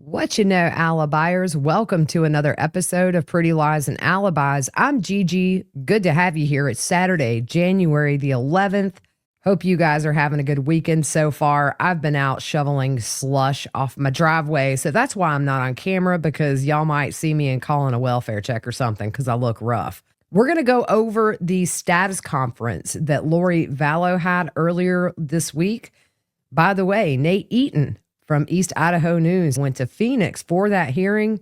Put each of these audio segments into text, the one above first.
What you know, Alibiers, welcome to another episode of Pretty Lies and Alibis. I'm Gigi. Good to have you here. It's Saturday, January the 11th. Hope you guys are having a good weekend so far. I've been out shoveling slush off my driveway, so that's why I'm not on camera, because y'all might see me and call in a welfare check or something because I look rough. We're going to go over the status conference that Lori Vallow had earlier this week. By the way, Nate Eaton from East Idaho News went to Phoenix for that hearing.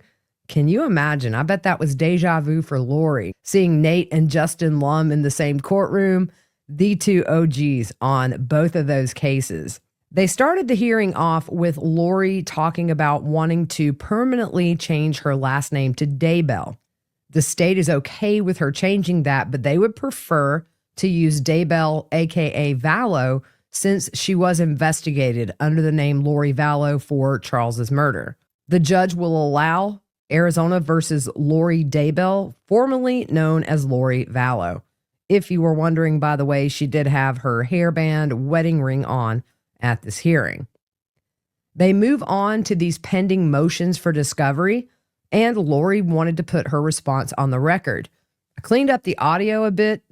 Can you imagine? I bet that was deja vu for Lori, seeing Nate and Justin Lum in the same courtroom, the two OGs on both of those cases. They started the hearing off with Lori talking about wanting to permanently change her last name to Daybell. The state is okay with her changing that, but they would prefer to use Daybell, aka Vallow, since she was investigated under the name Lori Vallow for Charles's murder. The judge will allow Arizona versus Lori Daybell, formerly known as Lori Vallow. If you were wondering, by the way, she did have her hairband wedding ring on at this hearing. They move on to these pending motions for discovery, and Lori wanted to put her response on the record. I cleaned up the audio a bit,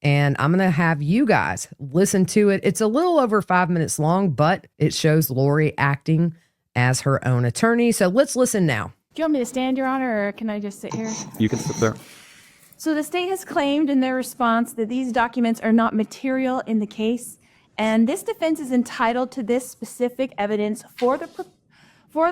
and I'm going to have you guys listen to it. It's a little over 5 minutes long, but it shows Lori acting as her own attorney. So let's listen now. Do you want me to stand, Your Honor, or can I just sit here? You can sit there. So the state has claimed in their response that these documents are not material in the case, and this defense is entitled to this specific evidence for the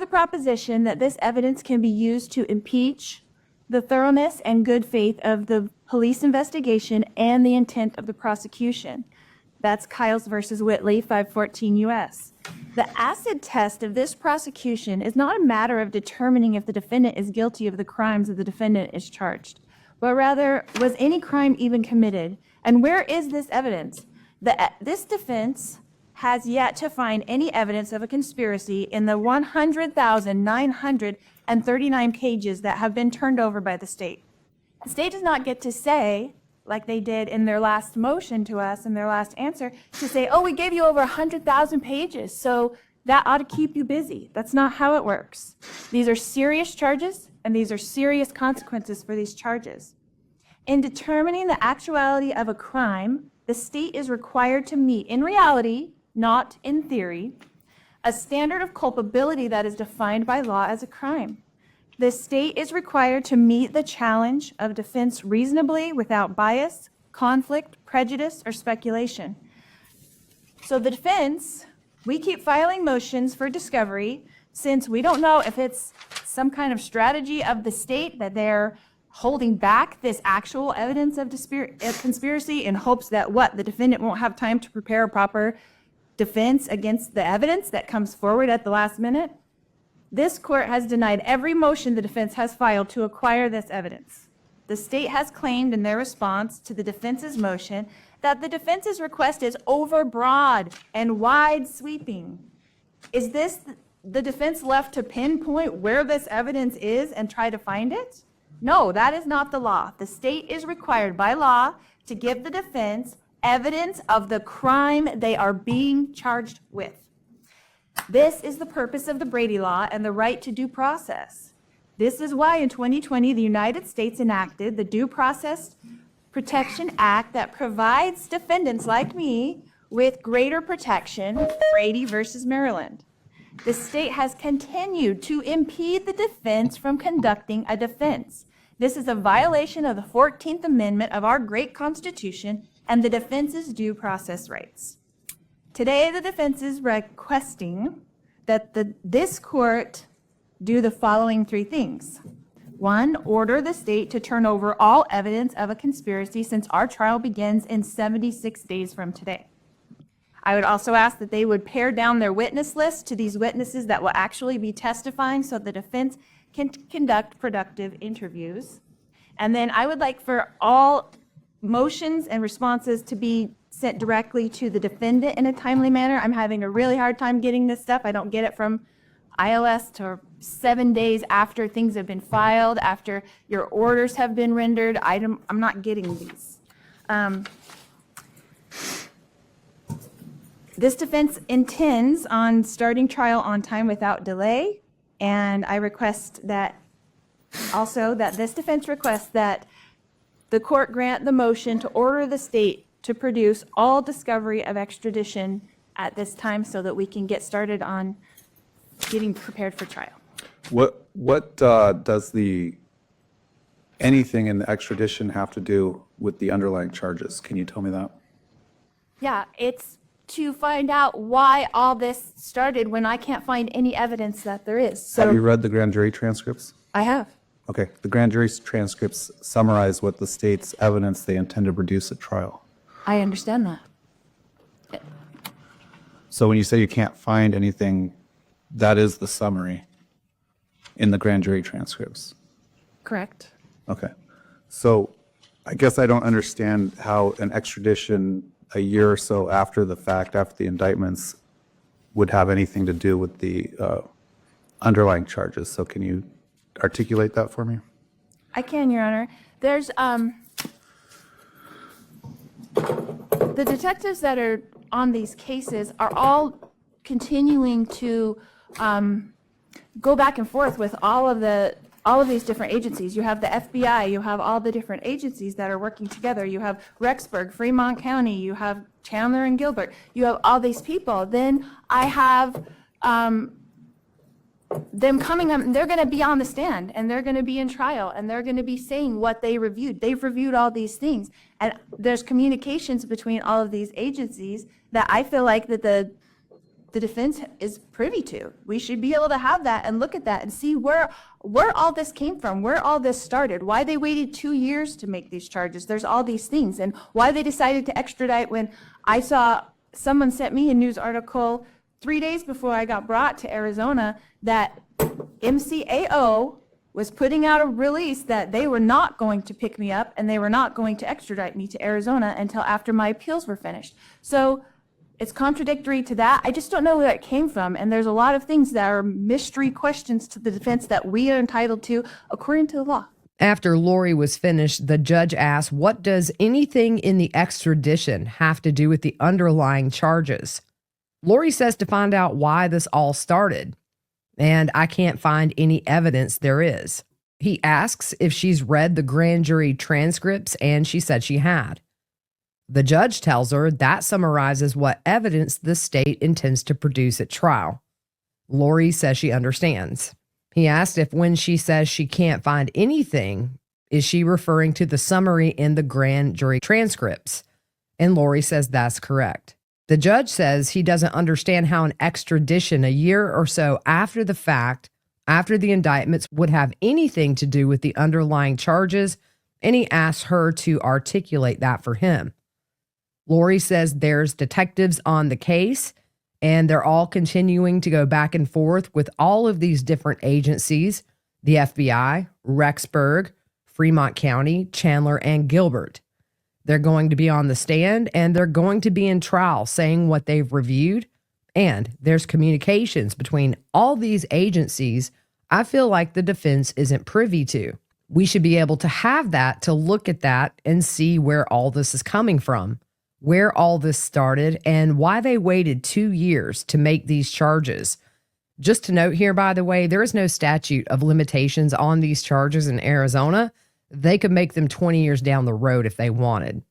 proposition that this evidence can be used to impeach the thoroughness and good faith of the police investigation and the intent of the prosecution. That's Kyles versus Whitley, 514 U.S. The acid test of this prosecution is not a matter of determining if the defendant is guilty of the crimes that the defendant is charged, but rather, was any crime even committed? And where is this evidence? This defense has yet to find any evidence of a conspiracy in the 100,939 pages that have been turned over by the state. The state does not get to say, like they did in their last motion to us, in their last answer, to say, oh, we gave you over 100,000 pages, so that ought to keep you busy. That's not how it works. These are serious charges, and these are serious consequences for these charges. In determining the actuality of a crime, the state is required to meet, in reality, not in theory, a standard of culpability that is defined by law as a crime. The state is required to meet the challenge of defense reasonably without bias, conflict, prejudice, or speculation. So the defense, we keep filing motions for discovery since we don't know if it's some kind of strategy of the state that they're holding back this actual evidence of conspiracy in hopes that the defendant won't have time to prepare a proper defense against the evidence that comes forward at the last minute. This court has denied every motion the defense has filed to acquire this evidence. The state has claimed in their response to the defense's motion that the defense's request is overbroad and wide sweeping. Is this the defense left to pinpoint where this evidence is and try to find it? No, that is not the law. The state is required by law to give the defense evidence of the crime they are being charged with. This is the purpose of the Brady Law and the right to due process. This is why in 2020, the United States enacted the Due Process Protection Act that provides defendants like me with greater protection, Brady versus Maryland. The state has continued to impede the defense from conducting a defense. This is a violation of the 14th Amendment of our great Constitution and the defense's due process rights. Today, the defense is requesting that this court do the following three things. One, order the state to turn over all evidence of a conspiracy since our trial begins in 76 days from today. I would also ask that they would pare down their witness list to these witnesses that will actually be testifying so the defense can conduct productive interviews. And then I would like for all motions and responses to be sent directly to the defendant in a timely manner. I'm having a really hard time getting this stuff. I don't get it from ILS to 7 days after things have been filed, after your orders have been rendered. I'm not getting these. This defense intends on starting trial on time without delay And I request that also that this defense requests that the court grant the motion to order the state to produce all discovery of extradition at this time so that we can get started on getting prepared for trial. What does anything in the extradition have to do with the underlying charges? Can you tell me that? Yeah, it's to find out why all this started when I can't find any evidence that there is. Have you So read the grand jury transcripts? I have. Okay, the grand jury transcripts summarize what the state's evidence they intend to produce at trial. I understand that. So when you say you can't find anything, that is the summary in the grand jury transcripts. Correct. Okay. So I guess I don't understand how an extradition a year or so after the fact, after the indictments, would have anything to do with the underlying charges. So can you articulate that for me? I can, Your Honor. There's, the detectives that are on these cases are all continuing to go back and forth with all of these different agencies. You have the FBI, you have all the different agencies that are working together. You have Rexburg, Fremont County, you have Chandler and Gilbert. You have all these people. Then I have them coming up, and they're going to be on the stand, and they're going to be in trial, and they're going to be saying what they reviewed. They've reviewed all these things, and there's communications between all of these agencies that I feel like that the defense is privy to. We should be able to have that and look at that and see where all this came from, where all this started, why they waited 2 years to make these charges. There's all these things, and why they decided to extradite when I saw someone sent me a news article 3 days before I got brought to Arizona that MCAO was putting out a release that they were not going to pick me up and they were not going to extradite me to Arizona until after my appeals were finished. So it's contradictory to that. I just don't know where it came from. And there's a lot of things that are mystery questions to the defense that we are entitled to according to the law. After Lori was finished, the judge asked, what does anything in the extradition have to do with the underlying charges? Lori says to find out why this all started, and I can't find any evidence there is. He asks if she's read the grand jury transcripts, and she said she had. The judge tells her that summarizes what evidence the state intends to produce at trial. Lori says she understands. He asked if when she says she can't find anything, is she referring to the summary in the grand jury transcripts? And Lori says that's correct. The judge says he doesn't understand how an extradition a year or so after the fact, after the indictments, would have anything to do with the underlying charges, and he asks her to articulate that for him. Lori says there's detectives on the case, and they're all continuing to go back and forth with all of these different agencies, the FBI, Rexburg, Fremont County, Chandler, and Gilbert. They're going to be on the stand, and they're going to be in trial saying what they've reviewed, and there's communications between all these agencies I feel like the defense isn't privy to. We should be able to have that, to look at that and see where all this is coming from, where all this started, and why they waited 2 years to make these charges. Just to note here, by the way, there is no statute of limitations on these charges in Arizona. They could make them 20 years down the road if they wanted.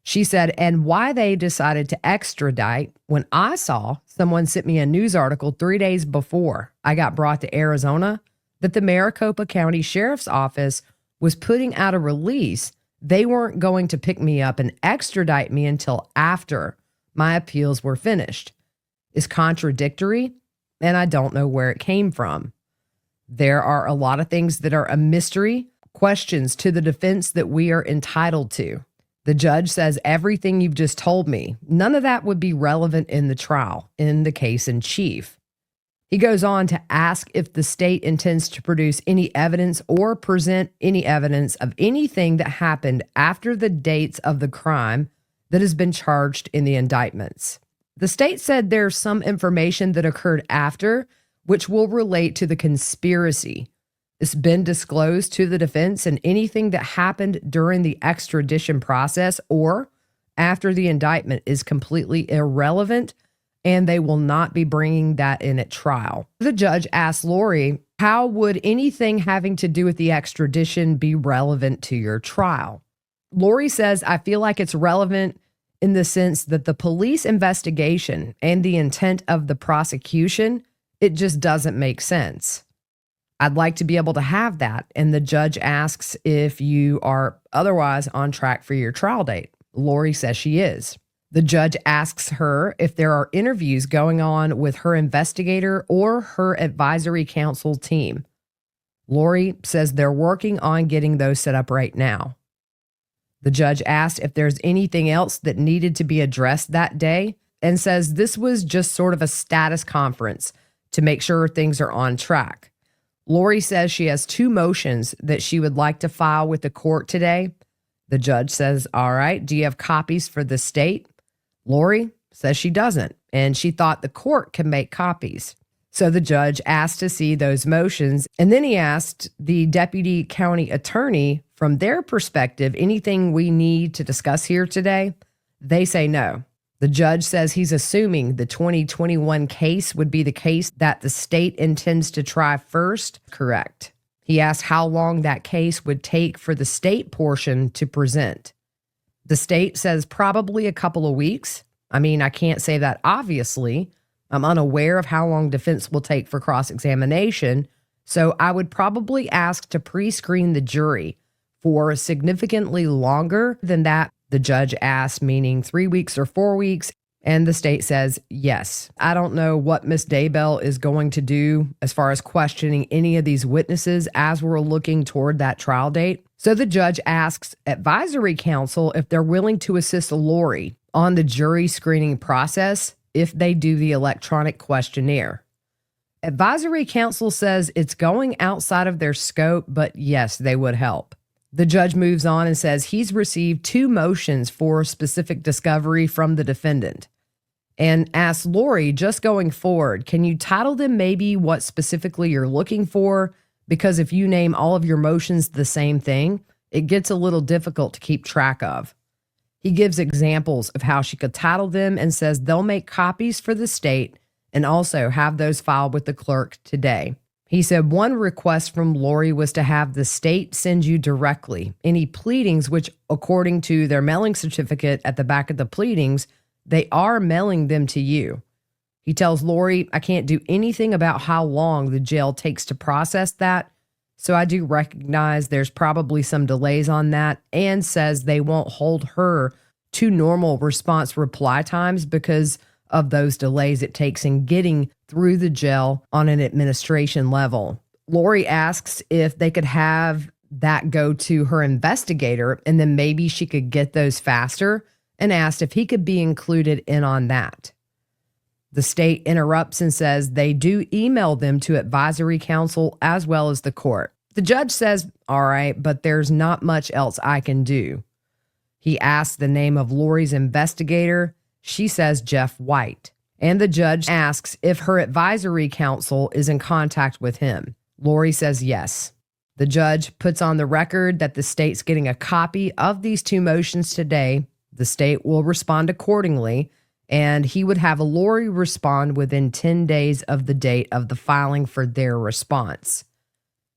She said, and why they decided to extradite when I saw someone sent me a news article 3 days before I got brought to Arizona that the Maricopa County Sheriff's Office was putting out a release. They weren't going to pick me up and extradite me until after my appeals were finished. Is contradictory, and I don't know where it came from. There are a lot of things that are a mystery, questions to the defense that we are entitled to. The judge says everything you've just told me, none of that would be relevant in the trial, in the case in chief. He goes on to ask if the state intends to produce any evidence or present any evidence of anything that happened after the dates of the crime that has been charged in the indictments. The state said there's some information that occurred after, which will relate to the conspiracy. It's been disclosed to the defense, and anything that happened during the extradition process or after the indictment is completely irrelevant and they will not be bringing that in at trial. The judge asked Lori, how would anything having to do with the extradition be relevant to your trial? Lori says, I feel like it's relevant in the sense that the police investigation and the intent of the prosecution, it just doesn't make sense. I'd like to be able to have that. And the judge asks if you are otherwise on track for your trial date. Lori says she is. The judge asks her if there are interviews going on with her investigator or her advisory council team. Lori says they're working on getting those set up right now. The judge asked if there's anything else that needed to be addressed that day and says this was just sort of a status conference to make sure things are on track. Lori says she has 2 motions that she would like to file with the court today. The judge says, all right, do you have copies for the state? Lori says she doesn't, and she thought the court can make copies. So the judge asked to see those motions, and then he asked the deputy county attorney, from their perspective, anything we need to discuss here today? They say no. The judge says he's assuming the 2021 case would be the case that the state intends to try first. Correct. He asked how long that case would take for the state portion to present. The state says probably a couple of weeks. I mean, I can't say that obviously. I'm unaware of how long defense will take for cross-examination, so I would probably ask to pre-screen the jury for significantly longer than that. The judge asked, meaning 3 weeks or 4 weeks, and the state says yes. I don't know what Ms. Daybell is going to do as far as questioning any of these witnesses as we're looking toward that trial date. So the judge asks advisory council if they're willing to assist Lori on the jury screening process if they do the electronic questionnaire. Advisory council says it's going outside of their scope, but yes, they would help. The judge moves on and says he's received 2 motions for specific discovery from the defendant and asks Lori, just going forward, can you title them maybe what specifically you're looking for? Because if you name all of your motions the same thing, it gets a little difficult to keep track of. He gives examples of how she could title them and says they'll make copies for the state and also have those filed with the clerk today. He said one request from Lori was to have the state send you directly any pleadings, which according to their mailing certificate at the back of the pleadings, they are mailing them to you. He tells Lori, I can't do anything about how long the jail takes to process that, so I do recognize there's probably some delays on that, and says they won't hold her to normal response reply times because of those delays it takes in getting through the jail on an administration level. Lori asks if they could have that go to her investigator and then maybe she could get those faster, and asked if he could be included in on that. The state interrupts and says they do email them to advisory council as well as the court. The judge says, all right, but there's not much else I can do. He asks the name of Lori's investigator. She says Jeff White. And the judge asks if her advisory council is in contact with him. Lori says yes. The judge puts on the record that the state's getting a copy of these 2 motions today. The state will respond accordingly, and he would have Lori respond within 10 days of the date of the filing for their response.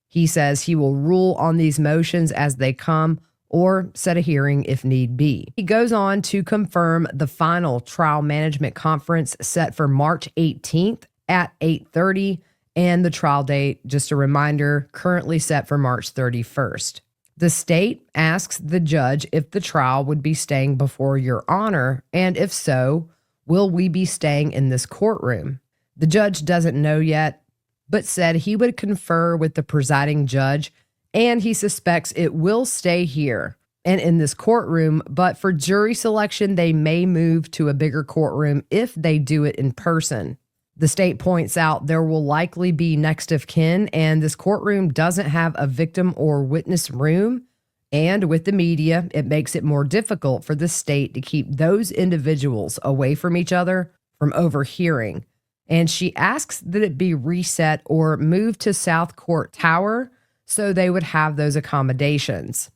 He says he will rule on these motions as they come or set a hearing if need be. He goes on to confirm the final trial management conference set for March 18th at 8:30, and the trial date, just a reminder, currently set for March 31st. The state asks the judge if the trial would be staying before Your Honor, and if so, will we be staying in this courtroom? The judge doesn't know yet, but said he would confer with the presiding judge, and he suspects it will stay here and in this courtroom, but for jury selection, they may move to a bigger courtroom if they do it in person. The state points out there will likely be next of kin, and this courtroom doesn't have a victim or witness room. And with the media, it makes it more difficult for the state to keep those individuals away from each other from overhearing. And she asks that it be reset or moved to South Court Tower so they would have those accommodations.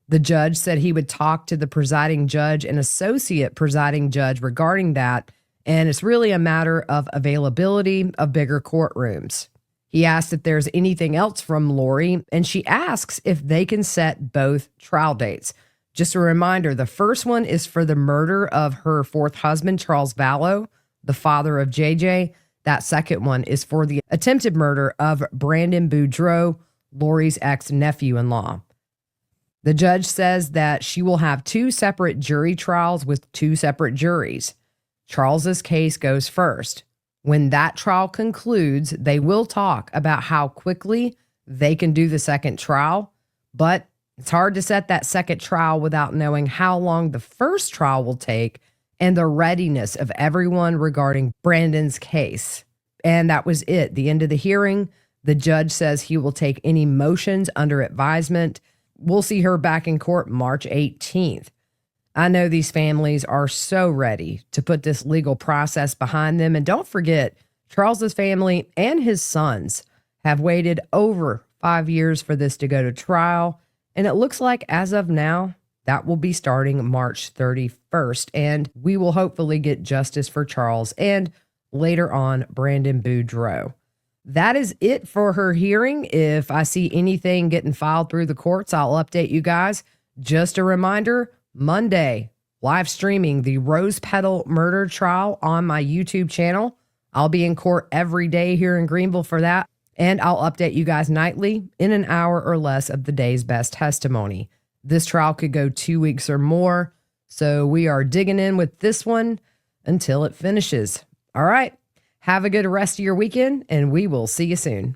The judge said he would talk to the presiding judge and associate presiding judge regarding that, and it's really a matter of availability of bigger courtrooms. He asked if there's anything else from Lori, and she asks if they can set both trial dates. Just a reminder, the first one is for the murder of her fourth husband, Charles Vallow, the father of JJ. That second one is for the attempted murder of Brandon Boudreaux, Lori's ex-nephew-in-law. The judge says that she will have 2 separate jury trials with 2 separate juries. Charles's case goes first. When that trial concludes, they will talk about how quickly they can do the second trial, but it's hard to set that second trial without knowing how long the first trial will take and the readiness of everyone regarding Brandon's case. And that was it. The end of the hearing. The judge says he will take any motions under advisement. We'll see her back in court March 18th. I know these families are so ready to put this legal process behind them. And don't forget, Charles's family and his sons have waited over 5 years for this to go to trial. And it looks like as of now, that will be starting March 31st. And we will hopefully get justice for Charles and later on, Brandon Boudreaux. That is it for her hearing. If I see anything getting filed through the courts, I'll update you guys. Just a reminder, Monday, live streaming the Rose Petal murder trial on my YouTube channel. I'll be in court every day here in Greenville for that. And I'll update you guys nightly in an hour or less of the day's best testimony. This trial could go 2 weeks or more. So we are digging in with this one until it finishes. All right. Have a good rest of your weekend, and we will see you soon.